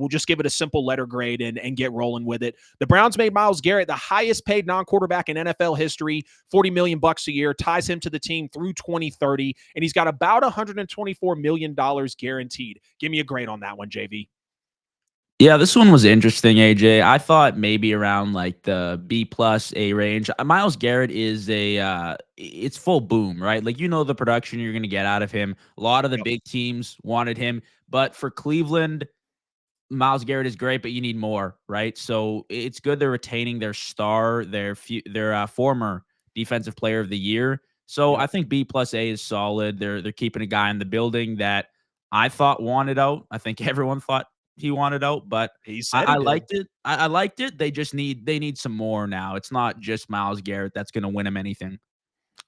We'll just give it a simple letter grade and get rolling with it. The Browns made Myles Garrett the highest paid non-quarterback in NFL history, $40 million a year, ties him to the team through 2030, and he's got about $124 million guaranteed. Give me a grade on that one, JV. Yeah, this one was interesting, AJ. I thought maybe around like the B plus A range. Myles Garrett is it's full boom, right? Like, the production you're going to get out of him. A lot of the Yep. big teams wanted him, but for Cleveland, Myles Garrett is great, but you need more, right? So it's good they're retaining their star, their former defensive player of the year. So Yep. I think B plus A is solid. They're keeping a guy in the building that I thought wanted out. I think everyone thought he wanted out, but He said I he did. liked it. I liked it. They need some more now. It's not just Myles Garrett that's going to win him anything.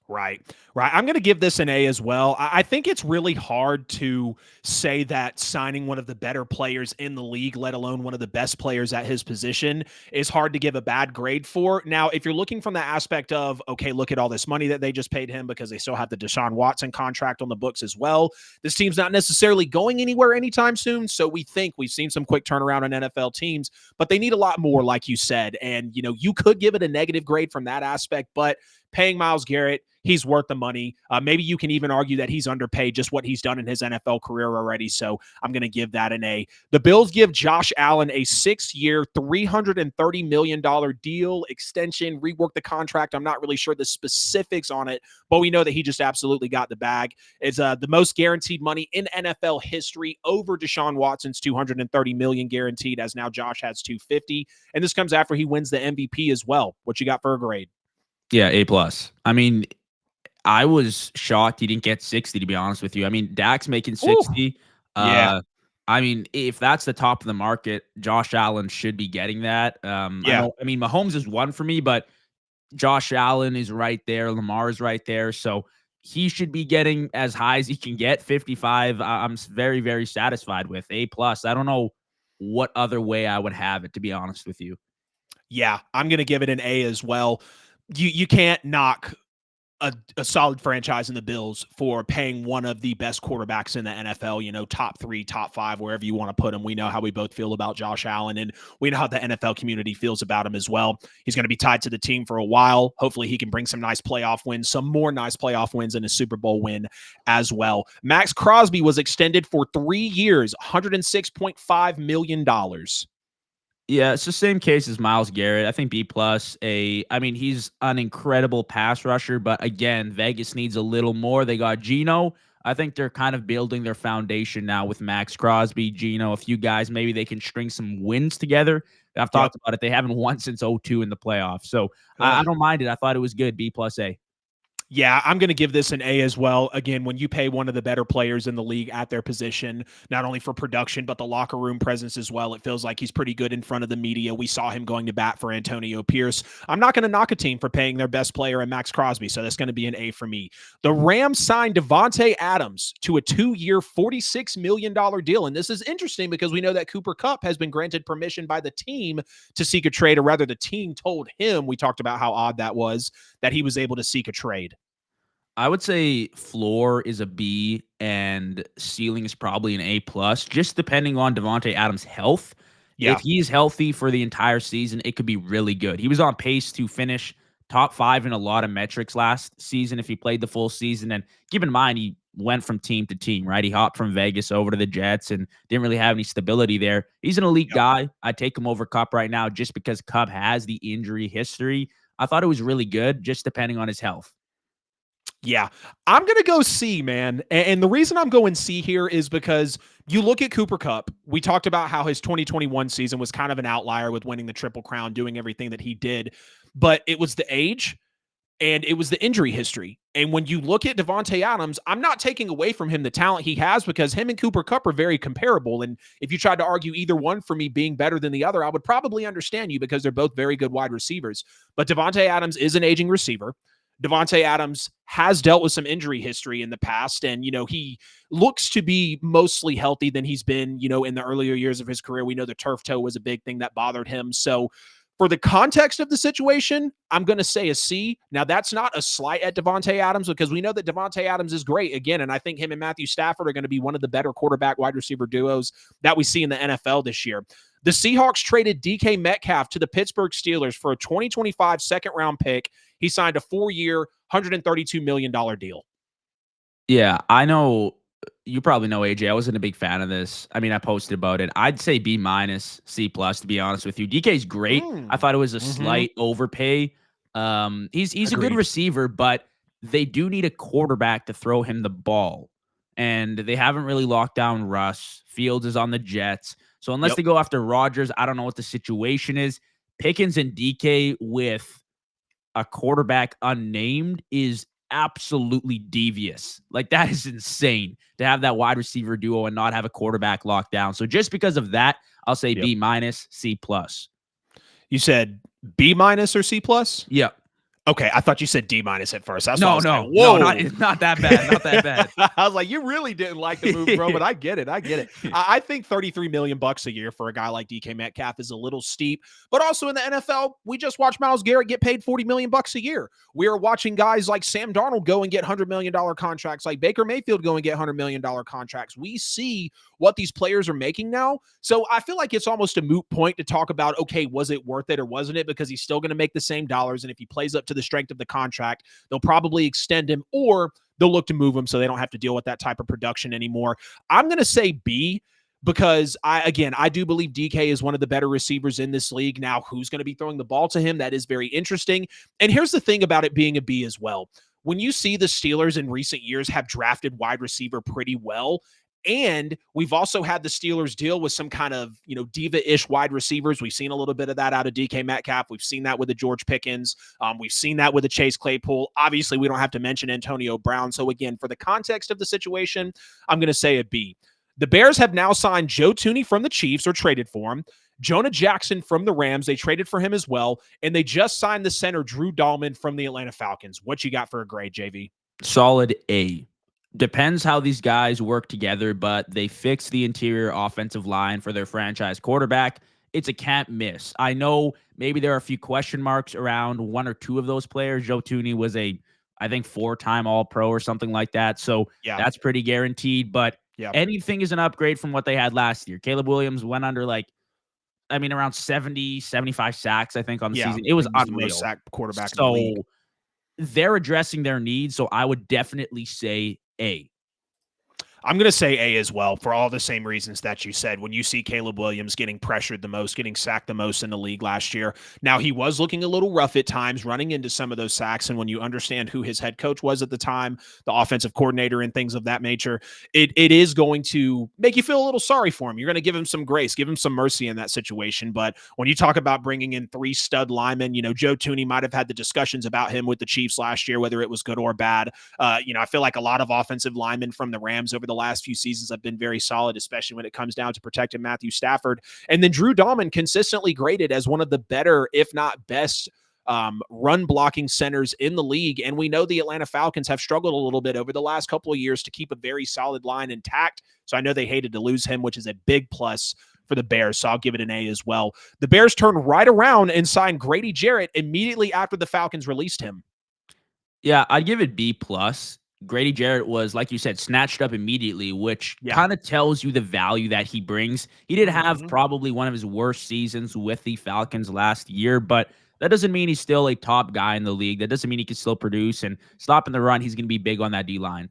Right. I'm going to give this an A as well. I think it's really hard to say that signing one of the better players in the league, let alone one of the best players at his position, is hard to give a bad grade for. Now, if you're looking from the aspect of, okay, look at all this money that they just paid him because they still have the Deshaun Watson contract on the books as well. This team's not necessarily going anywhere anytime soon. So we've seen some quick turnaround on NFL teams, but they need a lot more, like you said. And, you could give it a negative grade from that aspect, but paying Myles Garrett, he's worth the money. Maybe you can even argue that he's underpaid just what he's done in his NFL career already. So I'm going to give that an A. The Bills give Josh Allen a 6-year, $330 million deal extension, rework the contract. I'm not really sure the specifics on it, but we know that he just absolutely got the bag. It's the most guaranteed money in NFL history, over Deshaun Watson's $230 million guaranteed, as now Josh has $250. And this comes after he wins the MVP as well. What you got for a grade? Yeah, A plus. I mean, I was shocked he didn't get 60, to be honest with you. I mean, Dak's making Ooh, 60. yeah. I mean, if that's the top of the market, Josh Allen should be getting that. Yeah. I mean, Mahomes is one for me, but Josh Allen is right there. Lamar is right there. So he should be getting as high as he can get. 55. I'm very, very satisfied with A plus. I don't know what other way I would have it, to be honest with you. Yeah, I'm going to give it an A as well. You can't knock a solid franchise in the Bills for paying one of the best quarterbacks in the NFL, top 3, top 5, wherever you want to put him. We know how we both feel about Josh Allen, and we know how the NFL community feels about him as well. He's going to be tied to the team for a while. Hopefully he can bring some more nice playoff wins, and a Super Bowl win as well. Maxx Crosby was extended for 3 years, $106.5 million. Yeah, it's the same case as Myles Garrett. I think B plus. I mean, he's an incredible pass rusher, but again, Vegas needs a little more. They got Geno. I think they're kind of building their foundation now with Maxx Crosby, Geno, a few guys. Maybe they can string some wins together. I've Yep. talked about it. They haven't won since 02 in the playoffs. So I don't mind it. I thought it was good. B plus A. Yeah, I'm going to give this an A as well. Again, when you pay one of the better players in the league at their position, not only for production, but the locker room presence as well, it feels like he's pretty good in front of the media. We saw him going to bat for Antonio Pierce. I'm not going to knock a team for paying their best player in Maxx Crosby, so that's going to be an A for me. The Rams signed Davante Adams to a 2-year, $46 million deal. And this is interesting because we know that Cooper Kupp has been granted permission by the team to seek a trade, or rather the team told him, we talked about how odd that was, that he was able to seek a trade. I would say floor is a B and ceiling is probably an A plus, just depending on Davante Adams' health. Yeah. If he's healthy for the entire season, it could be really good. He was on pace to finish top 5 in a lot of metrics last season if he played the full season. And keep in mind, he went from team to team, right? He hopped from Vegas over to the Jets and didn't really have any stability there. He's an elite Yep. guy. I'd take him over Kupp right now just because Kupp has the injury history. I thought it was really good, just depending on his health. Yeah, I'm going to go C, man. And the reason I'm going C here is because you look at Cooper Kupp. We talked about how his 2021 season was kind of an outlier with winning the Triple Crown, doing everything that he did. But it was the age and it was the injury history. And when you look at Davante Adams, I'm not taking away from him the talent he has, because him and Cooper Kupp are very comparable. And if you tried to argue either one for me being better than the other, I would probably understand you, because they're both very good wide receivers. But Davante Adams is an aging receiver. Davante Adams has dealt with some injury history in the past, and, he looks to be mostly healthy than he's been, in the earlier years of his career. We know the turf toe was a big thing that bothered him. So For the context of the situation, I'm going to say a C. Now, that's not a slight at Davante Adams because we know that Davante Adams is great again, and I think him and Matthew Stafford are going to be one of the better quarterback wide receiver duos that we see in the NFL this year. The Seahawks traded DK Metcalf to the Pittsburgh Steelers for a 2025 second-round pick. He signed a 4-year, $132 million deal. Yeah, I know you probably know AJ. I wasn't a big fan of this. I mean, I posted about it. I'd say B minus, C plus to be honest with you. DK's great. I thought it was a slight overpay. He's a good Agreed. receiver, but they do need a quarterback to throw him the ball. And they haven't really locked down Russ. Fields is on the Jets. So unless Yep. they go after Rodgers, I don't know what the situation is. Pickens and DK with a quarterback unnamed is absolutely devious. Like, that is insane to have that wide receiver duo and not have a quarterback locked down. So just because of that, I'll say Yep. B minus, C plus. You said B minus or C plus? Yep. Okay, I thought you said D minus at first. That's No, what I was no, like, whoa. no, not that bad. Not that bad. I was like, you really didn't like the move, bro, but I get it. I think $33 million a year for a guy like DK Metcalf is a little steep, but also in the NFL, we just watched Myles Garrett get paid $40 million a year. We are watching guys like Sam Darnold go and get $100 million contracts, like Baker Mayfield go and get $100 million contracts. We see what these players are making now. So I feel like it's almost a moot point to talk about, okay, was it worth it or wasn't it? Because he's still going to make the same dollars. And if he plays up to the strength of the contract, they'll probably extend him or they'll look to move him so they don't have to deal with that type of production anymore. I'm going to say B because I do believe DK is one of the better receivers in this league. Now, who's going to be throwing the ball to him? That is very interesting. And here's the thing about it being a B as well. When you see the Steelers in recent years have drafted wide receiver pretty well, and we've also had the Steelers deal with some kind of, diva-ish wide receivers. We've seen a little bit of that out of DK Metcalf. We've seen that with the George Pickens. We've seen that with the Chase Claypool. Obviously, we don't have to mention Antonio Brown. So again, for the context of the situation, I'm going to say a B. The Bears have now signed Joe Thuney from the Chiefs or traded for him. Jonah Jackson from the Rams, they traded for him as well. And they just signed the center Drew Dahlman from the Atlanta Falcons. What you got for a grade, JV? Solid A. Depends how these guys work together, but they fix the interior offensive line for their franchise quarterback. It's a can't miss. I know maybe there are a few question marks around one or two of those players. Joe Thuney was I think, 4-time All-Pro or something like that. So Yeah. that's pretty guaranteed. But anything is an upgrade from what they had last year. Caleb Williams went under around 70, 75 sacks, I think, on the season. It was unreal. The most sacked quarterback in the So league. they're addressing their needs. So I would definitely say A. I'm going to say A as well for all the same reasons that you said. When you see Caleb Williams getting pressured the most, getting sacked the most in the league last year. Now, he was looking a little rough at times, running into some of those sacks. And when you understand who his head coach was at the time, the offensive coordinator and things of that nature, it is going to make you feel a little sorry for him. You're going to give him some grace, give him some mercy in that situation. But when you talk about bringing in 3 stud linemen, Joe Thuney might have had the discussions about him with the Chiefs last year, whether it was good or bad. I feel like a lot of offensive linemen from the Rams over the last few seasons have been very solid, especially when it comes down to protecting Matthew Stafford. And then Drew Dahlman consistently graded as one of the better, if not best, run blocking centers in the league. And we know the Atlanta Falcons have struggled a little bit over the last couple of years to keep a very solid line intact. So I know they hated to lose him, which is a big plus for the Bears. So I'll give it an A as well. The Bears turned right around and signed Grady Jarrett immediately after the Falcons released him. Yeah, I'd give it B plus. Grady Jarrett was, like you said, snatched up immediately, which kind of tells you the value that he brings. He did have probably one of his worst seasons with the Falcons last year, but that doesn't mean he's still a top guy in the league. That doesn't mean he can still produce, and stopping the run, he's going to be big on that D-line.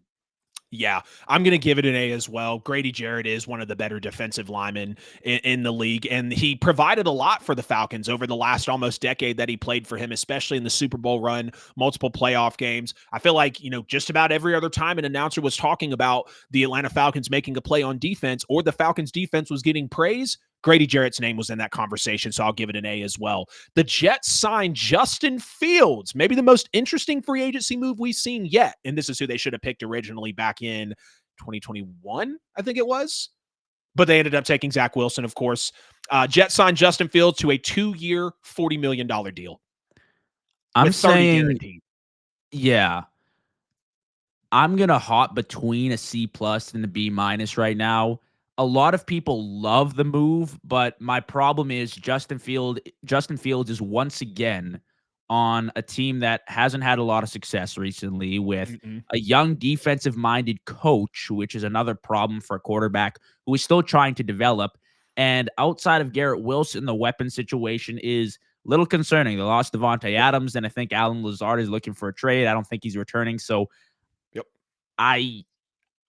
Yeah, I'm going to give it an A as well. Grady Jarrett is one of the better defensive linemen in the league, and he provided a lot for the Falcons over the last almost decade that he played for him, especially in the Super Bowl run, multiple playoff games. I feel like, just about every other time an announcer was talking about the Atlanta Falcons making a play on defense or the Falcons defense was getting praise, Grady Jarrett's name was in that conversation, so I'll give it an A as well. The Jets signed Justin Fields, maybe the most interesting free agency move we've seen yet, and this is who they should have picked originally back in 2021, I think it was. But they ended up taking Zach Wilson, of course. Jets signed Justin Fields to a 2-year, $40 million deal. I'm saying, guaranteed. Yeah. I'm going to hop between a C plus and a B minus right now. a lot of people love the move, but my problem is Justin Fields is once again on a team that hasn't had a lot of success recently with Mm-mm. a young defensive-minded coach, which is another problem for a quarterback who is still trying to develop. And outside of Garrett Wilson, the weapon situation is a little concerning. They lost Davante Yep. Adams, and I think Alan Lazard is looking for a trade. I don't think he's returning. So Yep. I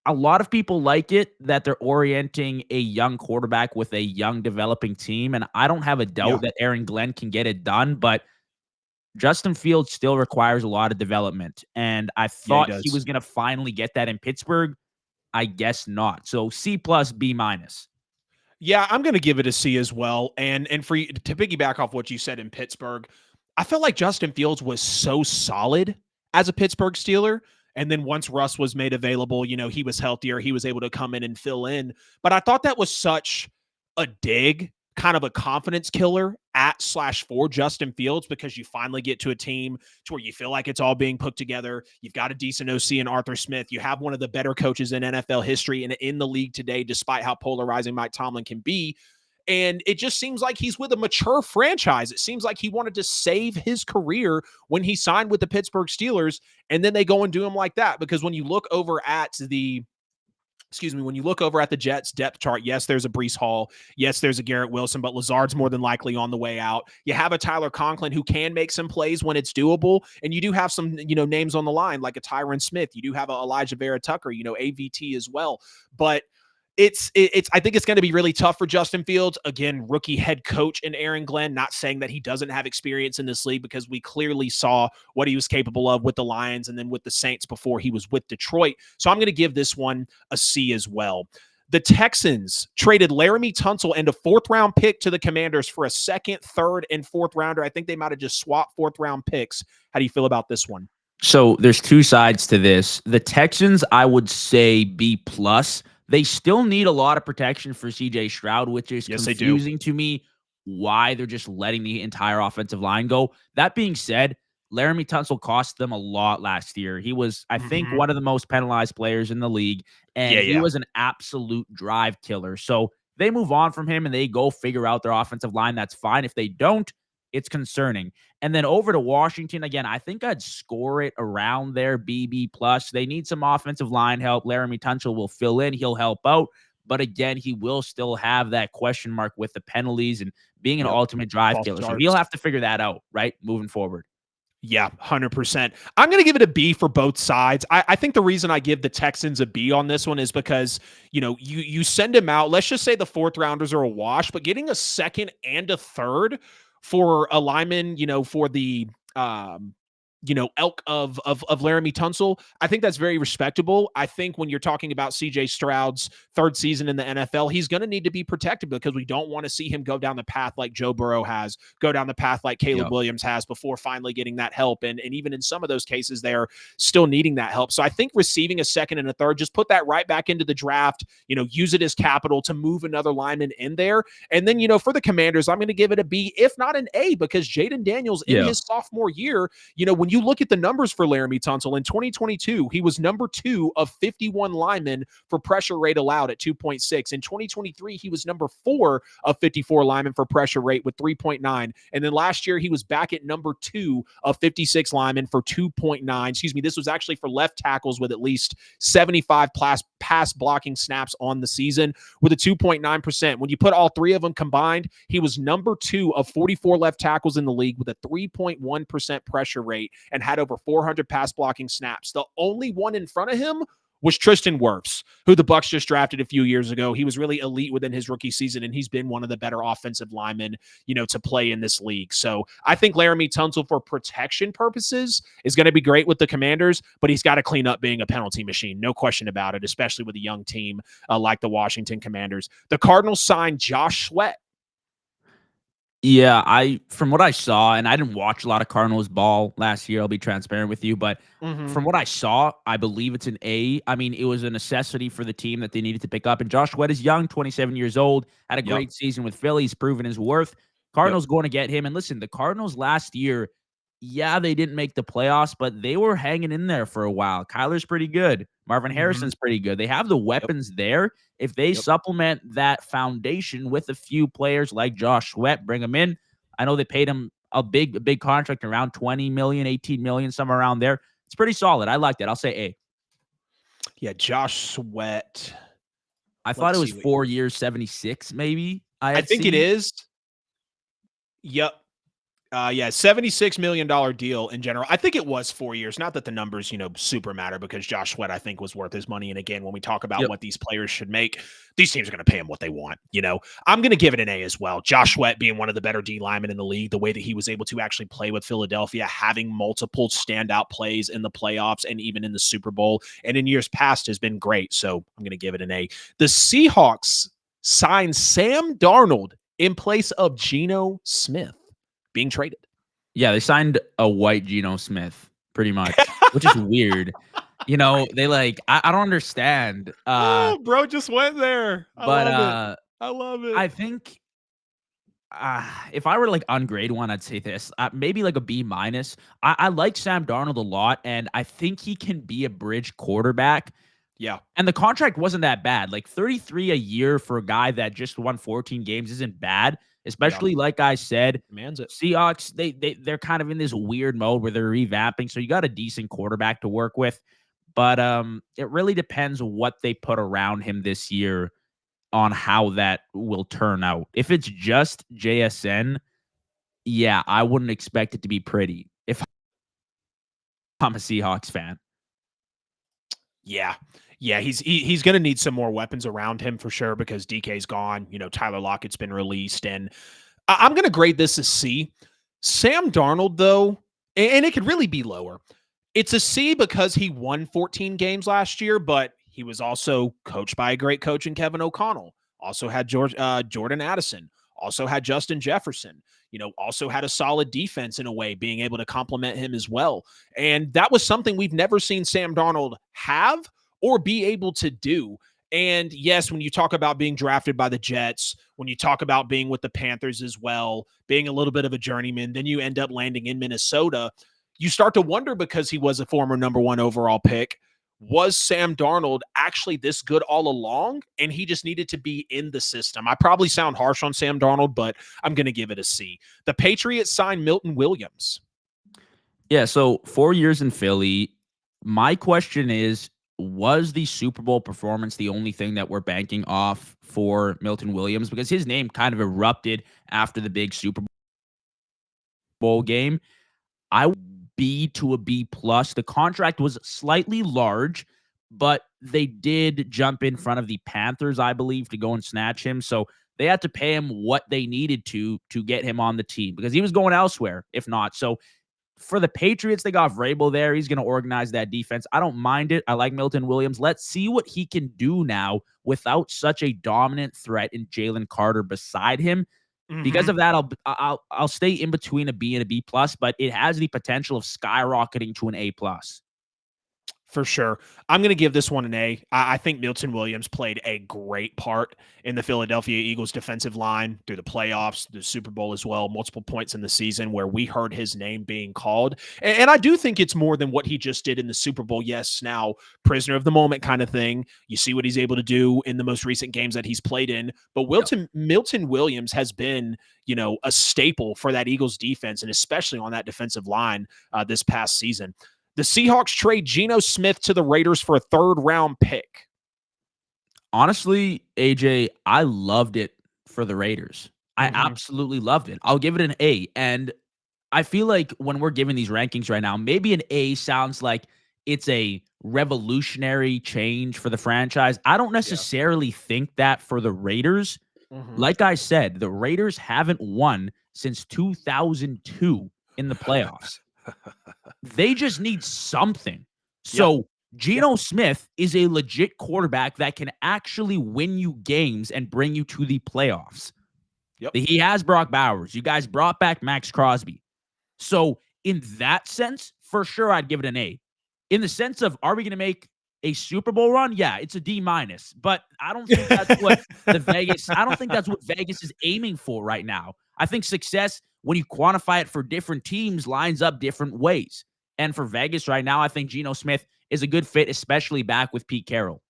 a lot of people like it that they're orienting a young quarterback with a young developing team, and I don't have a Yeah. doubt that Aaron Glenn can get it done, but Justin Fields still requires a lot of development, and I Yeah, he thought he does. was gonna finally get that in Pittsburgh. I guess not. So C plus, B minus. Yeah, I'm going to give it a C as well. And for you, to piggyback off what you said in Pittsburgh, I felt like Justin Fields was so solid as a Pittsburgh Steeler. And then once Russ was made available, he was healthier. He was able to come in and fill in. But I thought that was such a dig, kind of a confidence killer at slash for Justin Fields, because you finally get to a team to where you feel like it's all being put together. You've got a decent OC in Arthur Smith. You have one of the better coaches in NFL history and in the league today, despite how polarizing Mike Tomlin can be. And it just seems like he's with a mature franchise. It seems like he wanted to save his career when he signed with the Pittsburgh Steelers. And then they go and do him like that. Because when you look over at when you look over at the Jets depth chart, yes, there's a Breece Hall. Yes, there's a Garrett Wilson, but Lazard's more than likely on the way out. You have a Tyler Conklin who can make some plays when it's doable. And you do have some, names on the line like a Tyron Smith. You do have a Elijah Vera Tucker, AVT as well. But I think it's going to be really tough for Justin Fields. Again, rookie head coach in Aaron Glenn, not saying that he doesn't have experience in this league, because we clearly saw what he was capable of with the Lions and then with the Saints before he was with Detroit. So I'm going to give this one a C as well. The Texans traded Laremy Tunsil and a 4th-round pick to the Commanders for a 2nd, 3rd, and 4th rounder. I think they might have just swapped 4th-round picks. How do you feel about this one? So there's two sides to this. The Texans, I would say B plus. They still need a lot of protection for CJ Stroud, which is Yes, they do. confusing to me why they're just letting the entire offensive line go. That being said, Laremy Tunsil cost them a lot last year. He was, I think, Mm-hmm. one of the most penalized players in the league, and he Yeah. was an absolute drive killer. So they move on from him and they go figure out their offensive line. That's fine. If they don't, it's concerning. And then over to Washington again, I think I'd score it around there, BB plus. They need some offensive line help. Laremy Tunsil will fill in. He'll help out. But again, he will still have that question mark with the penalties and being an Yep. ultimate drive False killer. So he'll starts. have to figure that out, right? Moving forward. Yeah, 100%. I'm going to give it a B for both sides. I think the reason I give the Texans a B on this one is because, you send him out. Let's just say the 4th rounders are a wash, but getting a 2nd and a 3rd for a lineman, for the elk of Laremy Tunsil, I think that's very respectable. I think when you're talking about CJ Stroud's 3rd season in the NFL, he's going to need to be protected, because we don't want to see him go down the path like Joe Burrow has, go down the path like Caleb Yep. Williams has before finally getting that help. And even in some of those cases, they're still needing that help. So I think receiving a 2nd and a 3rd, just put that right back into the draft, use it as capital to move another lineman in there. And then, for the Commanders, I'm going to give it a B, if not an A, because Jaden Daniels in his sophomore year, when you look at the numbers for Laremy Tunsil in 2022, he was number 2 of 51 linemen for pressure rate allowed at 2.6. In 2023, he was number 4 of 54 linemen for pressure rate with 3.9. And then last year, he was back at number 2 of 56 linemen for 2.9. Excuse me, this was actually for left tackles with at least 75 pass blocking snaps on the season with a 2.9%. When you put all 3 of them combined, he was number 2 of 44 left tackles in the league with a 3.1% pressure rate and had over 400 pass blocking snaps. The only one in front of him was Tristan Wirfs, who the Bucs just drafted a few years ago. He was really elite within his rookie season, and he's been one of the better offensive linemen, to play in this league. So I think Laremy Tunsil, for protection purposes, is going to be great with the Commanders, but he's got to clean up being a penalty machine. No question about it, especially with a young team like the Washington Commanders. The Cardinals signed Josh Sweat. Yeah, from what I saw, and I didn't watch a lot of Cardinals ball last year, I'll be transparent with you, but Mm-hmm. from what I saw, I believe it's an A. I mean, it was a necessity for the team that they needed to pick up. And Josh Sweat is young, 27 years old, had a Yep. great season with Philly. He's proven his worth. Yep. Cardinals going to get him. And listen, the Cardinals last year, yeah, they didn't make the playoffs, but they were hanging in there for a while. Kyler's pretty good. Marvin Mhm. Harrison's pretty good. They have the Yep. weapons there. If they Yep. supplement that foundation with a few players like Josh Sweat, bring him in. I know they paid him a big contract, around 20 million, 18 million, somewhere around there. It's pretty solid. I like that. I'll say A. Yeah, Josh Sweat. I thought Let's it was see what 4 years, 76, maybe I I had think it seen. is. Yep. Yeah, $76 million deal in general. I think it was 4 years. Not that the numbers, super matter because Josh Sweat, I think, was worth his money. And again, when we talk about Yep. what these players should make, these teams are going to pay him what they want. I'm going to give it an A as well. Josh Sweat being one of the better D linemen in the league, the way that he was able to actually play with Philadelphia, having multiple standout plays in the playoffs and even in the Super Bowl and in years past has been great. So I'm going to give it an A. The Seahawks signed Sam Darnold in place of Geno Smith being traded. Yeah, they signed a white Geno Smith, pretty much, which is weird. They I don't understand. Oh, bro, just went there. I But love it. I love it. I think if I were to ungrade one, I'd say this. Maybe a B minus. I like Sam Darnold a lot, and I think he can be a bridge quarterback. Yeah. And the contract wasn't that bad. 33 a year for a guy that just won 14 games isn't bad, especially like I said, Man's it. Seahawks, they're kind of in this weird mode where they're revamping, so you got a decent quarterback to work with. But it really depends what they put around him this year on how that will turn out. If it's just JSN, yeah, I wouldn't expect it to be pretty if I'm a Seahawks fan. Yeah. Yeah, he's going to need some more weapons around him for sure because DK's gone. Tyler Lockett's been released, and I'm going to grade this a C. Sam Darnold, though, and it could really be lower. It's a C because he won 14 games last year, but he was also coached by a great coach in Kevin O'Connell. Also had Jordan Addison. Also had Justin Jefferson. Also had a solid defense in a way, being able to complement him as well. And that was something we've never seen Sam Darnold have or be able to do. And yes, when you talk about being drafted by the Jets, when you talk about being with the Panthers as well, being a little bit of a journeyman, then you end up landing in Minnesota. You start to wonder because he was a former number 1 overall pick. Was Sam Darnold actually this good all along? And he just needed to be in the system. I probably sound harsh on Sam Darnold, but I'm going to give it a C. The Patriots signed Milton Williams. Yeah, so 4 years in Philly. My question is, was the Super Bowl performance the only thing that we're banking off for Milton Williams? Because his name kind of erupted after the big Super Bowl game. I would B to a B plus. The contract was slightly large, but they did jump in front of the Panthers, I believe, to go and snatch him. So they had to pay him what they needed to get him on the team because he was going elsewhere, if not. So for the Patriots, they got Vrabel there. He's going to organize that defense. I don't mind it. I like Milton Williams. Let's see what he can do now without such a dominant threat in Jalen Carter beside him. Because of that, I'll stay in between a B and a B plus, but it has the potential of skyrocketing to an A plus. For sure. I'm going to give this one an A. I think Milton Williams played a great part in the Philadelphia Eagles defensive line through the playoffs, the Super Bowl as well, multiple points in the season where we heard his name being called. And I do think it's more than what he just did in the Super Bowl. Yes, now prisoner of the moment kind of thing. You see what he's able to do in the most recent games that he's played in. But Milton Williams has been, a staple for that Eagles defense and especially on that defensive line this past season. The Seahawks trade Geno Smith to the Raiders for a 3rd-round pick. Honestly, AJ, I loved it for the Raiders. I absolutely loved it. I'll give it an A. And I feel like when we're giving these rankings right now, maybe an A sounds like it's a revolutionary change for the franchise. I don't necessarily think that for the Raiders. Like I said, the Raiders haven't won since 2002 in the playoffs. They just need something. So Geno Smith is a legit quarterback that can actually win you games and bring you to the playoffs. He has Brock Bowers. You guys brought back Maxx Crosby. So in that sense, for sure, I'd give it an A. In the sense of, are we going to make a Super Bowl run? Yeah, it's a D minus. But I don't think that's what I don't think that's what Vegas is aiming for right now. I think success when you quantify it for different teams, lines up different ways. And for Vegas right now, I think Geno Smith is a good fit, especially back with Pete Carroll.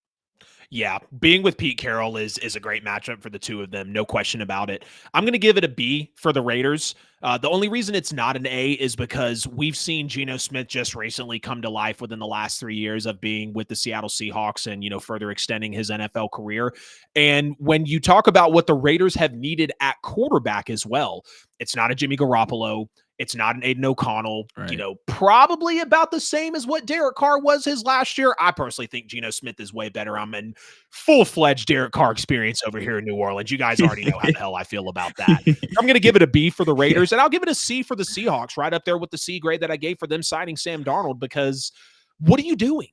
Yeah, being with Pete Carroll is a great matchup for the two of them, no question about it. I'm going to give it a B for the Raiders. The only reason it's not an A is because we've seen Geno Smith just recently come to life within the last 3 years of being with the Seattle Seahawks and, further extending his NFL career. And when you talk about what the Raiders have needed at quarterback as well, it's not a Jimmy Garoppolo. It's not an Aiden O'Connell, Right. probably about the same as what Derek Carr was his last year. I personally think Geno Smith is way better. I'm in full-fledged Derek Carr experience over here in New Orleans. You guys already know how the hell I feel about that. I'm going to give it a B for the Raiders, and I'll give it a C for the Seahawks, right up there with the C grade that I gave for them signing Sam Darnold, because what are you doing?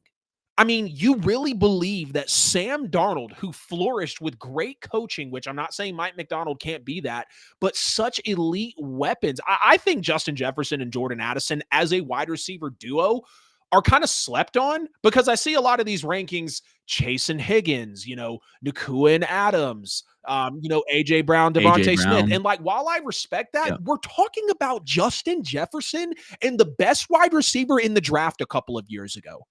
I mean, you really believe that Sam Darnold, who flourished with great coaching, which I'm not saying Mike McDonald can't be that, but such elite weapons. I think Justin Jefferson and Jordan Addison as a wide receiver duo are kind of slept on, because I see a lot of these rankings chasing Higgins, Nakua and Adams, AJ Brown, AJ Davante Smith. Brown. And while I respect that, Yeah. we're talking about Justin Jefferson and the best wide receiver in the draft a couple of years ago.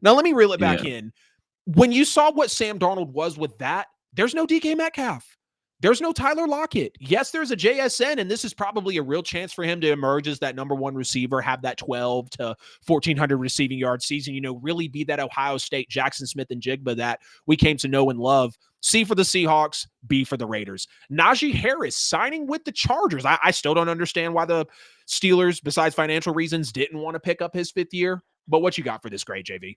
Now, let me reel it back Yeah. in. When you saw what Sam Darnold was with that, there's no DK Metcalf. There's no Tyler Lockett. Yes, there's a JSN, and this is probably a real chance for him to emerge as that number one receiver, have that 12 to 1,400 receiving yard season, really be that Ohio State Jackson Smith and Jigba that we came to know and love. C for the Seahawks, B for the Raiders. Najee Harris signing with the Chargers. I still don't understand why the Steelers, besides financial reasons, didn't want to pick up his 5th year. But what you got for this grade, JV?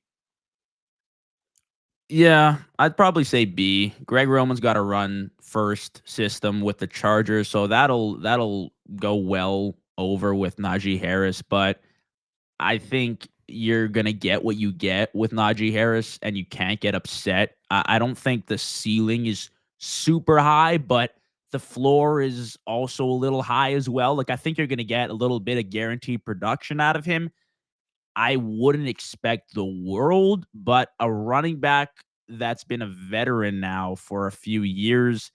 Yeah, I'd probably say B. Greg Roman's got a run first system with the Chargers, so that'll go well over with Najee Harris. But I think you're gonna get what you get with Najee Harris, and you can't get upset. I don't think the ceiling is super high, but the floor is also a little high as well. Like, I think you're gonna get a little bit of guaranteed production out of him. I wouldn't expect the world, but a running back that's been a veteran now for a few years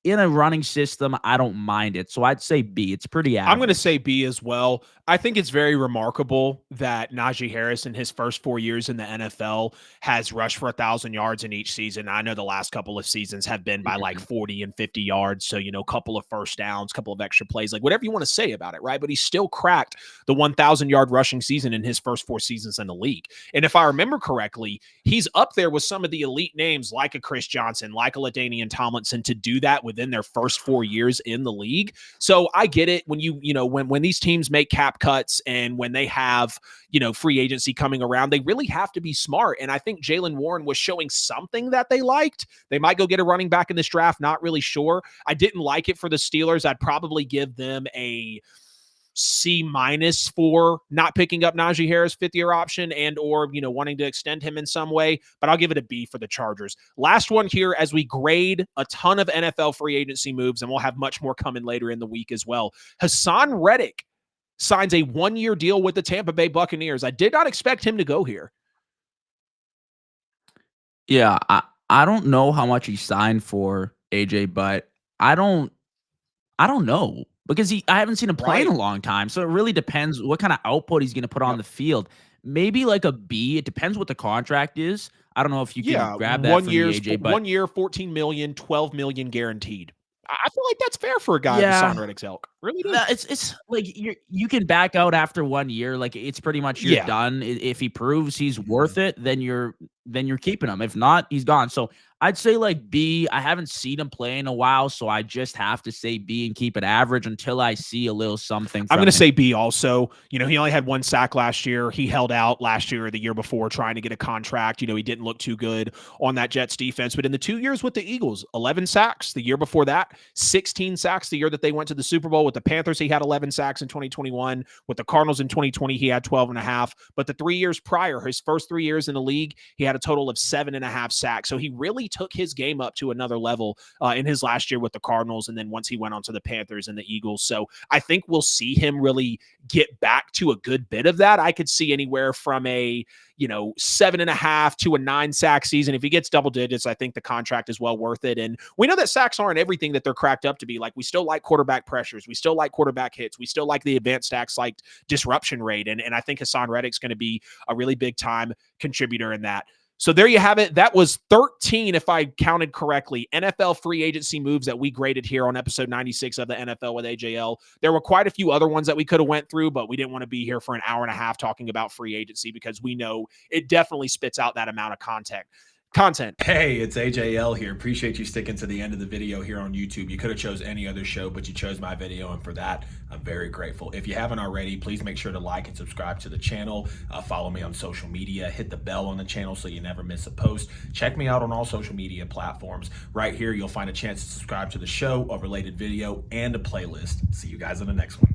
in a running system, I don't mind it. So I'd say B. It's pretty I'm going to average. say B as well. I think it's very remarkable that Najee Harris in his first 4 years in the NFL has rushed for 1,000 yards in each season. I know the last couple of seasons have been by like 40 and 50 yards. So, a couple of first downs, couple of extra plays, like whatever you want to say about it, right? But he still cracked the 1,000-yard rushing season in his first 4 seasons in the league. And if I remember correctly, he's up there with some of the elite names like a Chris Johnson, like a LaDainian Tomlinson to do that within their first 4 years in the league. So I get it when when these teams make cap cuts and when they have, free agency coming around, they really have to be smart. And I think Jaylen Warren was showing something that they liked. They might go get a running back in this draft. Not really sure. I didn't like it for the Steelers. I'd probably give them a C- for not picking up Najee Harris 5th year option and or wanting to extend him in some way, but I'll give it a B for the Chargers. Last one here as we grade a ton of NFL free agency moves, and we'll have much more coming later in the week as well. Haason Reddick signs a 1-year deal with the Tampa Bay Buccaneers. I did not expect him to go here. Yeah, I don't know how much he signed for, AJ, but I don't know because I haven't seen him play in a Right. long time. So it really depends what kind of output he's going to put on Yep. the field. Maybe like a B. It depends what the contract is. I don't know if you can Yeah, grab that for me, AJ, but 1 year, 14 million, 12 million guaranteed. I feel like that's fair for a guy of yeah, Haason Reddick's ilk. Really do. it's like you can back out after 1 year. Like, it's pretty much you're Yeah. done. If he proves he's worth it, then you're keeping him. If not, he's gone. So I'd say like B. I haven't seen him play in a while, so I just have to say B and keep it average until I see a little something I'm from going to him. say B also. He only had 1 sack last year. He held out last year or the year before trying to get a contract. He didn't look too good on that Jets defense. But in the 2 years with the Eagles, 11 sacks. The year before that, 16 sacks. The year that they went to the Super Bowl with the Panthers, he had 11 sacks in 2021. With the Cardinals in 2020, he had 12 and a half. But the 3 years prior, his first 3 years in the league, he had a total of 7.5 sacks. So he really took his game up to another level in his last year with the Cardinals, and then once he went on to the Panthers and the Eagles. So I think we'll see him really get back to a good bit of that. I could see anywhere from a 7.5 to a 9 sack season. If he gets double digits, I think the contract is well worth it. And we know that sacks aren't everything that they're cracked up to be. Like, we still like quarterback pressures. We still like quarterback hits. We still like the advanced stats like disruption rate. And I think Haason Reddick's going to be a really big time contributor in that. So there you have it. That was 13, if I counted correctly, NFL free agency moves that we graded here on episode 96 of the NFL with AJL. There were quite a few other ones that we could have went through, but we didn't want to be here for an hour and a half talking about free agency because we know it definitely spits out that amount of content. Hey, it's AJL here. Appreciate you sticking to the end of the video here on YouTube. You could have chose any other show, but you chose my video, and for that, I'm very grateful. If you haven't already, please make sure to like and subscribe to the channel. Follow me on social media. Hit the bell on the channel so you never miss a post. Check me out on all social media platforms. Right here, you'll find a chance to subscribe to the show, a related video, and a playlist. See you guys in the next one.